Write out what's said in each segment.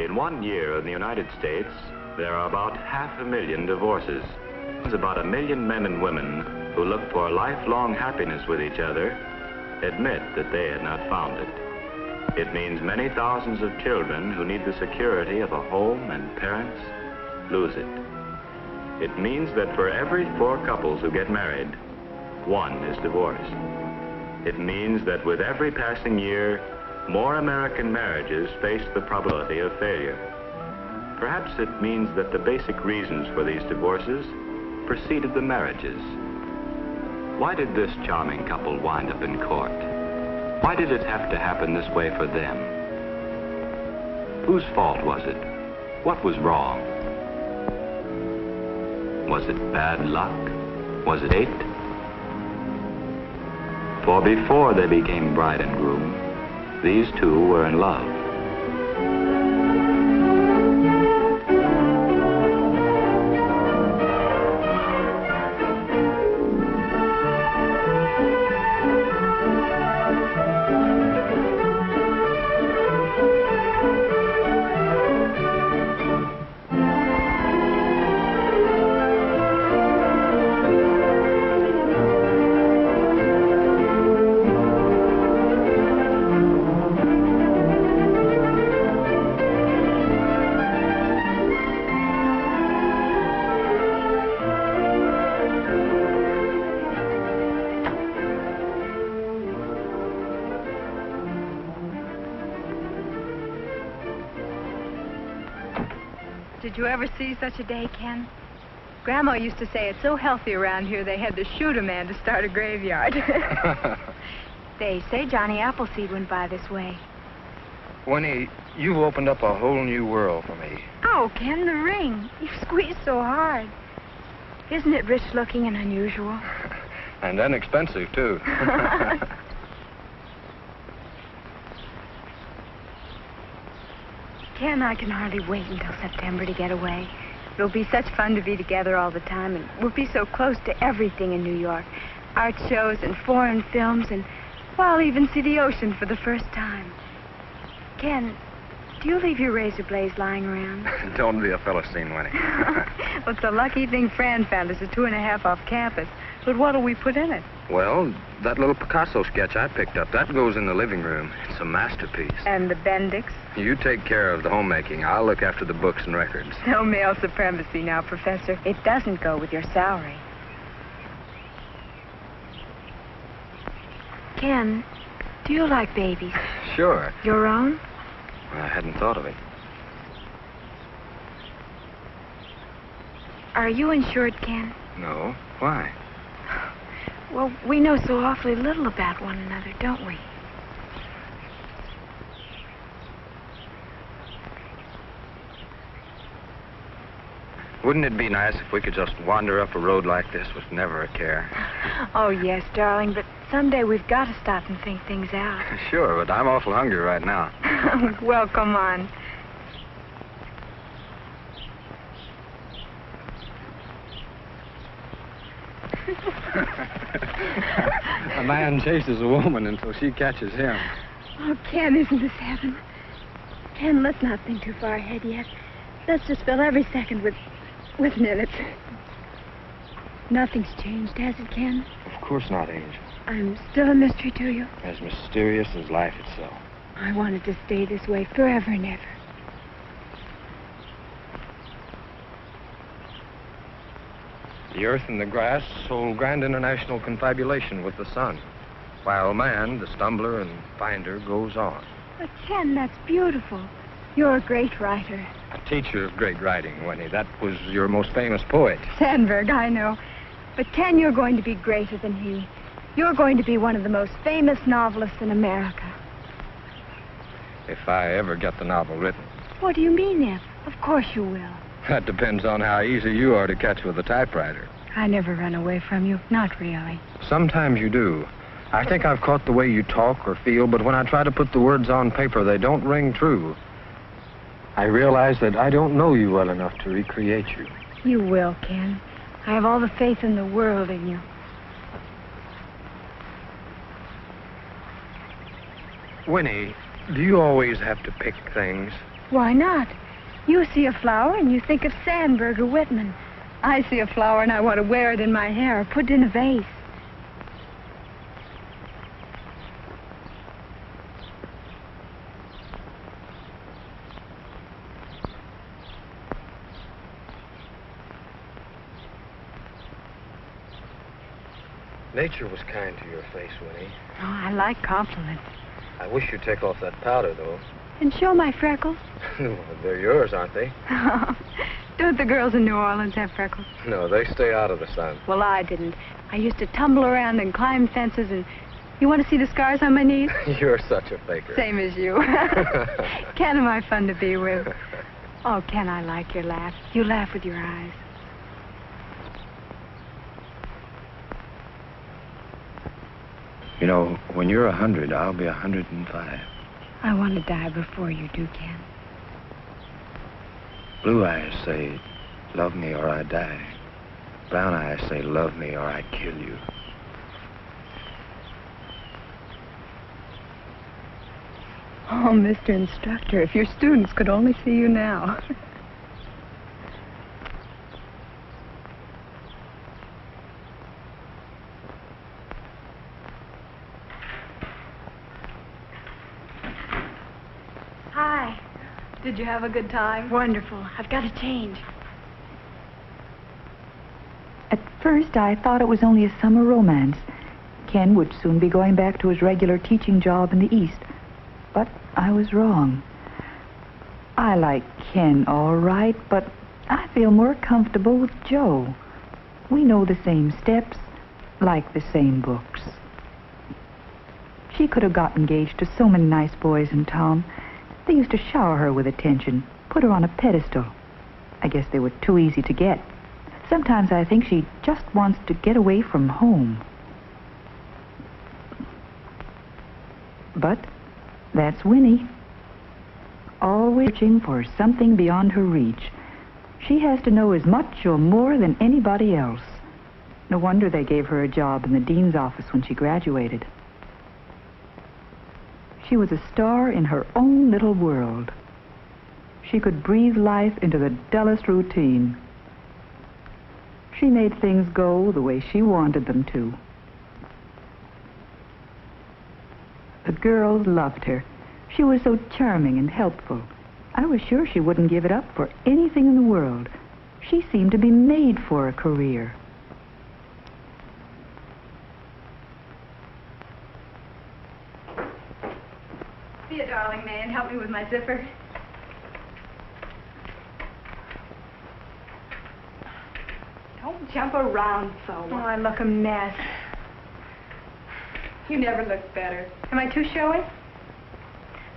In 1 year in the United States, there are about 500,000 divorces. There's about 1 million men and women who look for lifelong happiness with each other admit that they had not found it. It means many thousands of children who need the security of a home and parents lose it. It means that for every 4 couples who get married, 1 is divorced. It means that with every passing year, more American marriages face the probability of failure. Perhaps it means that the basic reasons for these divorces preceded the marriages. Why did this charming couple wind up in court? Why did it have to happen this way for them? Whose fault was it? What was wrong? Was it bad luck? Was it fate? For before they became bride and groom, these two were in love. Did you ever see such a day, Ken? Grandma used to say it's so healthy around here they had to shoot a man to start a graveyard. They say Johnny Appleseed went by this way. Winnie, you've opened up a whole new world for me. Oh, Ken, the ring. You squeezed so hard. Isn't it rich looking and unusual? And inexpensive, too. Ken, I can hardly wait until September to get away. It'll be such fun to be together all the time, and we'll be so close to everything in New York. Art shows and foreign films, and well, I'll even see the ocean for the first time. Ken, do you leave your razor blades lying around? Don't be a Philistine, Winnie. Well, it's a lucky thing Fran found us a 2.5 off campus. But what'll we put in it? Well, that little Picasso sketch I picked up, that goes in the living room. It's a masterpiece. And the Bendix? You take care of the homemaking. I'll look after the books and records. No male supremacy now, Professor. It doesn't go with your salary. Ken, do you like babies? Sure. Your own? I hadn't thought of it. Are you insured, Ken? No. Why? Well, we know so awfully little about one another, don't we? Wouldn't it be nice if we could just wander up a road like this with never a care? Oh, yes, darling, but someday we've got to stop and think things out. Sure, but I'm awful hungry right now. Well, come on. A man chases a woman until she catches him. Oh, Ken, isn't this heaven? Ken, let's not think too far ahead yet. Let's just fill every second with minutes. Nothing's changed, has it, Ken? Of course not, Angel. I'm still a mystery to you. As mysterious as life itself. I wanted to stay this way forever and ever. The earth and the grass hold grand international confabulation with the sun, while man, the stumbler and finder, goes on. But, Ken, that's beautiful. You're a great writer. A teacher of great writing, Winnie. That was your most famous poet. Sandberg, I know. But, Ken, you're going to be greater than he. You're going to be one of the most famous novelists in America. If I ever get the novel written. What do you mean, if? Of course you will. That depends on how easy you are to catch with a typewriter. I never run away from you. Not really. Sometimes you do. I think I've caught the way you talk or feel, but when I try to put the words on paper, they don't ring true. I realize that I don't know you well enough to recreate you. You will, Ken. I have all the faith in the world in you. Winnie, Do you always have to pick things? Why not? You see a flower and you think of Sandberg or Whitman. I see a flower and I want to wear it in my hair or put it in a vase. Nature was kind to your face, Winnie. Oh, I like compliments. I wish you'd take off that powder, though. And show my freckles. Well, they're yours, aren't they? Don't the girls in New Orleans have freckles? No, they stay out of the sun. Well, I didn't. I used to tumble around and climb fences and... You want to see the scars on my knees? You're such a faker. Same as you. Ken, am I fun to be with? Oh, Ken, I like your laugh. You laugh with your eyes. You know, when you're 100, I'll be 105. I want to die before you do, Ken. Blue eyes say, love me or I die. Brown eyes say, love me or I kill you. Oh, Mr. Instructor, if your students could only see you now. Hi. Did you have a good time? Wonderful. I've got to change. At first, I thought it was only a summer romance. Ken would soon be going back to his regular teaching job in the East. But I was wrong. I like Ken all right, but I feel more comfortable with Joe. We know the same steps, like the same books. She could have got engaged to so many nice boys in town. They used to shower her with attention, put her on a pedestal. I guess they were too easy to get. Sometimes I think she just wants to get away from home. But that's Winnie. Always searching for something beyond her reach. She has to know as much or more than anybody else. No wonder they gave her a job in the dean's office when she graduated. She was a star in her own little world. She could breathe life into the dullest routine. She made things go the way she wanted them to. The girls loved her. She was so charming and helpful. I was sure she wouldn't give it up for anything in the world. She seemed to be made for a career. Be a darling man. Help me with my zipper. Don't jump around so. Oh, I look a mess. You never looked better. Am I too showy?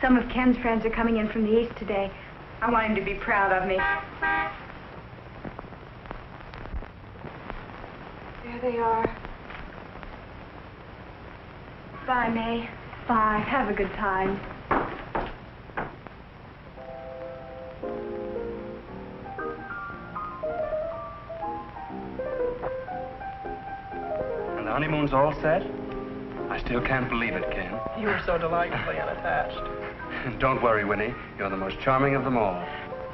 Some of Ken's friends are coming in from the East today. I want him to be proud of me. There they are. Bye, May. Bye. Have a good time. And the honeymoon's all set? I still can't believe it, Ken. You were so delightfully unattached. Don't worry, Winnie. You're the most charming of them all.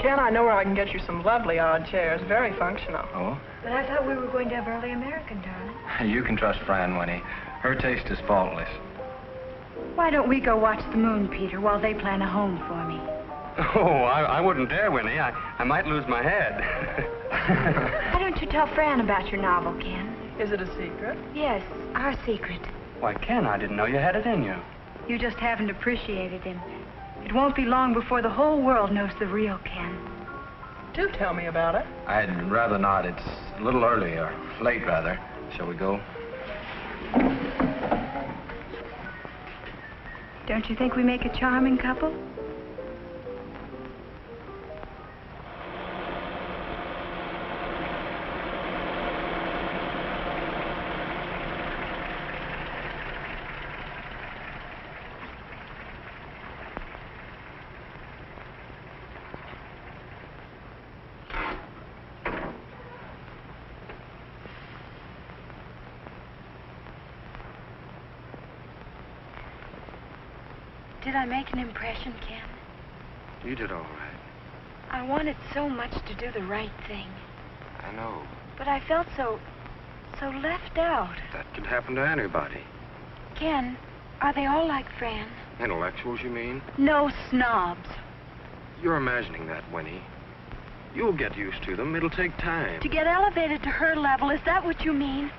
Ken, I know where I can get you some lovely odd chairs. Very functional. Oh? But I thought we were going to have early American, darling. You can trust Fran, Winnie. Her taste is faultless. Why don't we go watch the moon, Peter, while they plan a home for me? Oh, I wouldn't dare, Winnie. I might lose my head. Why don't you tell Fran about your novel, Ken? Is it a secret? Yes, our secret. Why, Ken, I didn't know you had it in you. You just haven't appreciated him. It won't be long before the whole world knows the real Ken. Do tell me about it. I'd rather not. It's a little early, or late, rather. Shall we go? Don't you think we make a charming couple? Did I make an impression, Ken? You did all right. I wanted so much to do the right thing. I know. But I felt so left out. That could happen to anybody. Ken, are they all like Fran? Intellectuals, you mean? No snobs. You're imagining that, Winnie. You'll get used to them. It'll take time. To get elevated to her level, is that what you mean?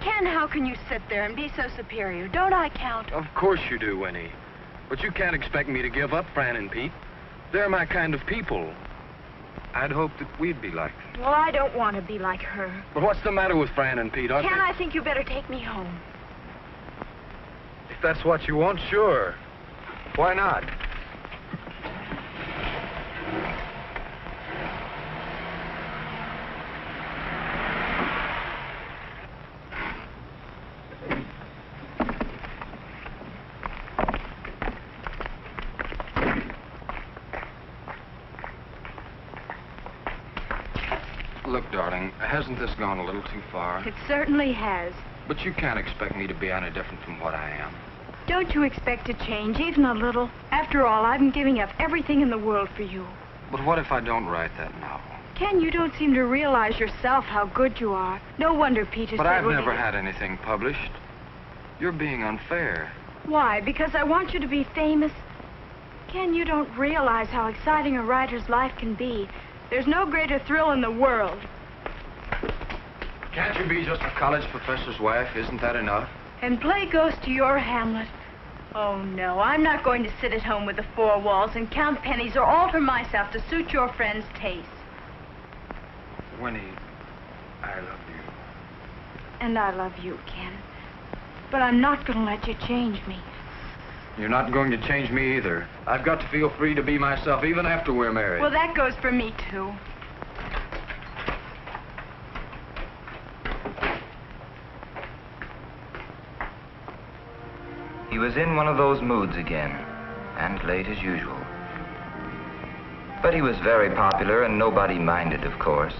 Ken, how can you sit there and be so superior? Don't I count? Of course you do, Winnie. But you can't expect me to give up Fran and Pete. They're my kind of people. I'd hoped that we'd be like them. Well, I don't want to be like her. But what's the matter with Fran and Pete? Ken, I think you better take me home. If that's what you want, sure. Why not? Look, darling, hasn't this gone a little too far? It certainly has. But you can't expect me to be any different from what I am. Don't you expect to change, even a little? After all, I've been giving up everything in the world for you. But what if I don't write that novel? Ken, you don't seem to realize yourself how good you are. No wonder Peter said... But I've never had anything published. You're being unfair. Why? Because I want you to be famous? Ken, you don't realize how exciting a writer's life can be. There's no greater thrill in the world. Can't you be just a college professor's wife? Isn't that enough? And play ghost to your Hamlet? Oh, no, I'm not going to sit at home with the four walls and count pennies or alter myself to suit your friend's taste. Winnie, I love you. And I love you, Ken. But I'm not going to let you change me. You're not going to change me either. I've got to feel free to be myself even after we're married. Well, that goes for me, too. He was in one of those moods again, and late as usual. But he was very popular, and nobody minded, of course.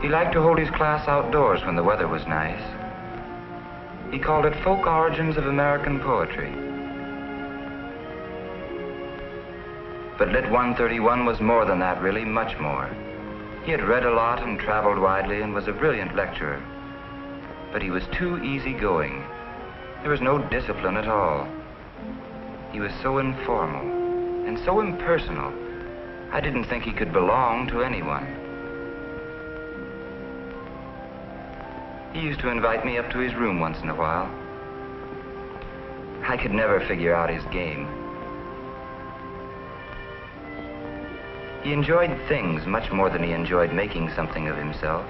He liked to hold his class outdoors when the weather was nice. He called it Folk Origins of American Poetry. But Lit 131 was more than that, really, much more. He had read a lot and traveled widely and was a brilliant lecturer. But he was too easygoing. There was no discipline at all. He was so informal and so impersonal. I didn't think he could belong to anyone. He used to invite me up to his room once in a while. I could never figure out his game. He enjoyed things much more than he enjoyed making something of himself.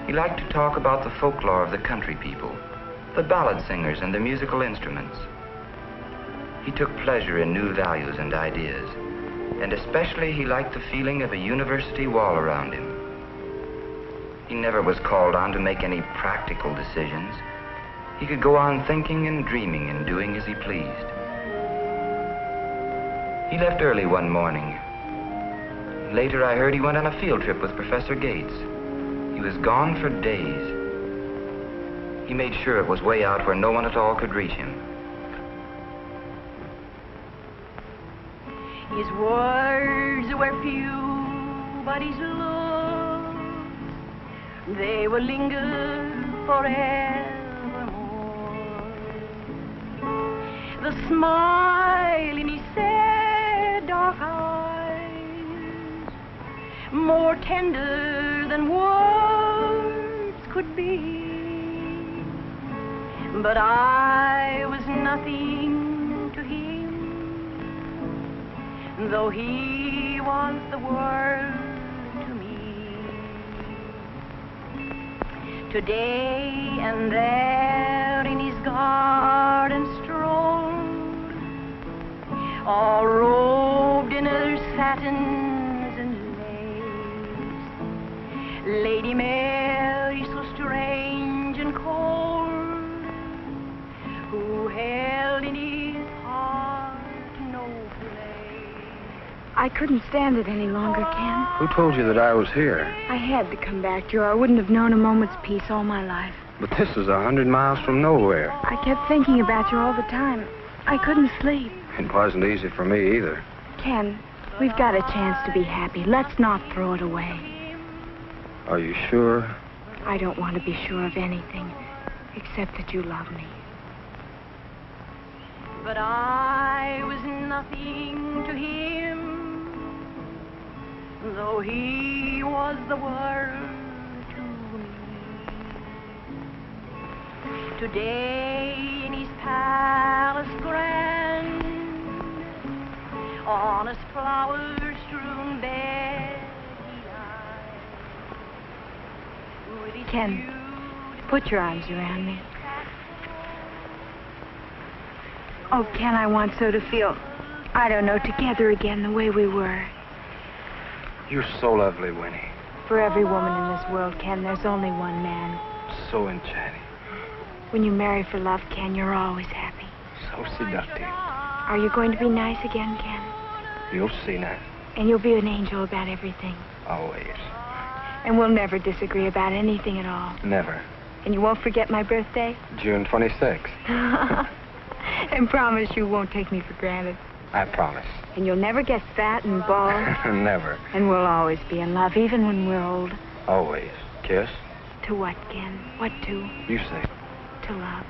He liked to talk about the folklore of the country people, the ballad singers and the musical instruments. He took pleasure in new values and ideas, and especially he liked the feeling of a university wall around him. He never was called on to make any practical decisions. He could go on thinking and dreaming and doing as he pleased. He left early one morning. Later I heard he went on a field trip with Professor Gates. He was gone for days. He made sure it was way out where no one at all could reach him. His words were few, but his looks, they will linger forevermore. The smile in his sad dark eyes, more tender than words could be. But I was nothing to him, though he was the world to me. Today and there in his garden strolled, all robed in her satins and lace, Lady Mary so strange and cold, who held in his heart no place. I couldn't stand it any longer, Ken. Who told you that I was here? I had to come back to you. I wouldn't have known a moment's peace all my life. But this is 100 miles from nowhere. I kept thinking about you all the time. I couldn't sleep. It wasn't easy for me either. Ken, we've got a chance to be happy. Let's not throw it away. Are you sure? I don't want to be sure of anything, except that you love me. But I was nothing to him, though he was the world to me. Today in his palace grand, on his flower-strewn bed he lies. With his Ken, put your arms around me. Oh, Ken, I want so to feel, I don't know, together again the way we were. You're so lovely, Winnie. For every woman in this world, Ken, there's only one man. So enchanting. When you marry for love, Ken, you're always happy. So seductive. Are you going to be nice again, Ken? You'll see now. And you'll be an angel about everything. Always. And we'll never disagree about anything at all. Never. And you won't forget my birthday? June 26th. And promise you won't take me for granted. I promise. And you'll never get fat and bald. Never. And we'll always be in love, even when we're old. Always. Kiss? To what, Ken? What to? You say. To love.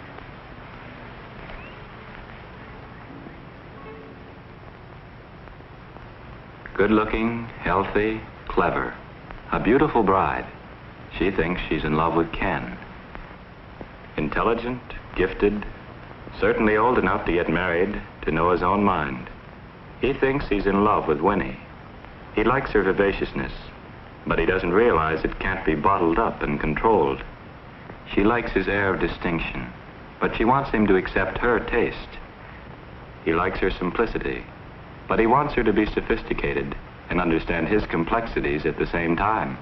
Good-looking, healthy, clever. A beautiful bride. She thinks she's in love with Ken. Intelligent, gifted, certainly old enough to get married, to know his own mind. He thinks he's in love with Winnie. He likes her vivaciousness, but he doesn't realize it can't be bottled up and controlled. She likes his air of distinction, but she wants him to accept her taste. He likes her simplicity, but he wants her to be sophisticated and understand his complexities at the same time.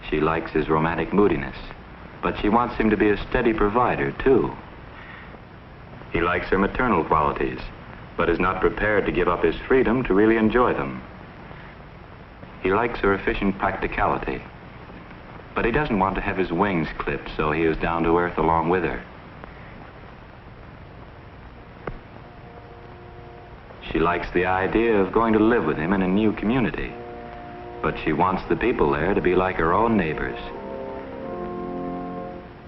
She likes his romantic moodiness, but she wants him to be a steady provider, too. He likes her maternal qualities, but is not prepared to give up his freedom to really enjoy them. He likes her efficient practicality, but he doesn't want to have his wings clipped, so he is down to earth along with her. She likes the idea of going to live with him in a new community, but she wants the people there to be like her own neighbors.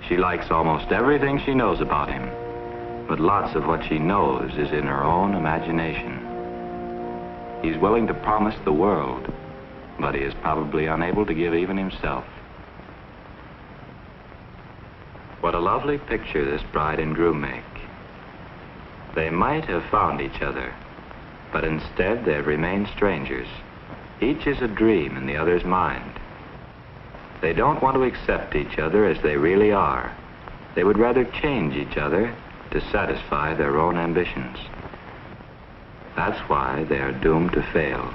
She likes almost everything she knows about him, but lots of what she knows is in her own imagination. He's willing to promise the world, but he is probably unable to give even himself. What a lovely picture this bride and groom make. They might have found each other, but instead they've remained strangers. Each is a dream in the other's mind. They don't want to accept each other as they really are. They would rather change each other to satisfy their own ambitions. That's why they are doomed to fail.